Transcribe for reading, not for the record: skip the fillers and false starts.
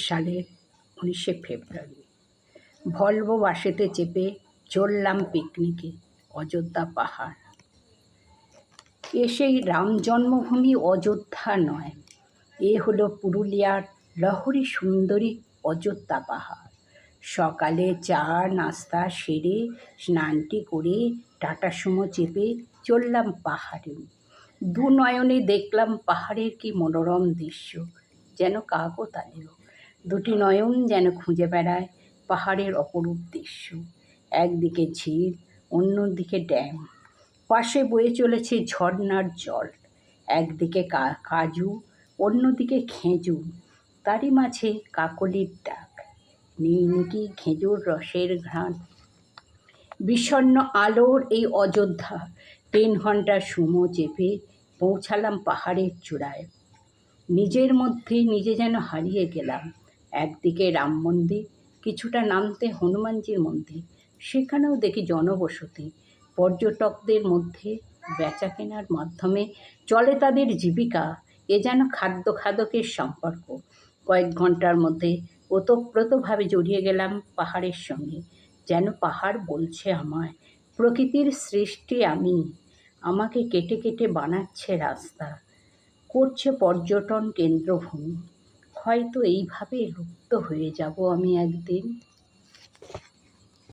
সালের 19শে ফেব্রুয়ারি ভলভো বাসেতে চেপে চললাম পিকনিকে অযোধ্যা পাহাড়। সেই রাম জন্মভূমি অযোধ্যা নয়, এ হলো পুরুলিয়ার লহরী সুন্দরী অযোধ্যা পাহাড়। সকালে চা নাস্তা সেরে স্নানটি করে টাটা সুমো চেপে চললাম পাহাড়ে। দু নয়নে দেখলাম পাহাড়ের কি মনোরম দৃশ্য, যেন কাকতালীয়। দুটি নয়ন যেন খুঁজে বেড়ায় পাহাড়ের অপরূপ দৃশ্য। একদিকে ঝিল, অন্যদিকে ড্যাম, পাশে বয়ে চলেছে ঝর্নার জল। একদিকে কাজু, অন্যদিকে খেজুর, তারই মাঝে কাকলির ডাক, নিকি খেজুর রসের ঘ্রাণ। বিষণ্ণ আলোর এই অযোধ্যা 3 ঘন্টা সুমো চেপে পৌঁছালাম পাহাড়ের চূড়ায়। নিজের মধ্যে নিজে যেন হারিয়ে গেলাম। একদিকে রাম মন্দির, কিছুটা নামতে হনুমানজির মন্দির, সেখানেও দেখি জনবসতি। পর্যটকদের মধ্যে বেচা কেনার মাধ্যমে চলে তাদের জীবিকা। এ যেন খাদ্য খাদকের সম্পর্ক। কয়েক ঘন্টার মধ্যে ওতপ্রোতভাবে জড়িয়ে গেলাম পাহাড়ের সঙ্গে। যেন পাহাড় বলছে আমায়, প্রকৃতির সৃষ্টি আমি, আমাকে কেটে কেটে বানাচ্ছে রাস্তা, করছে পর্যটন কেন্দ্রভূমি। হয়তো এইভাবে লুপ্ত হয়ে যাব আমি একদিন।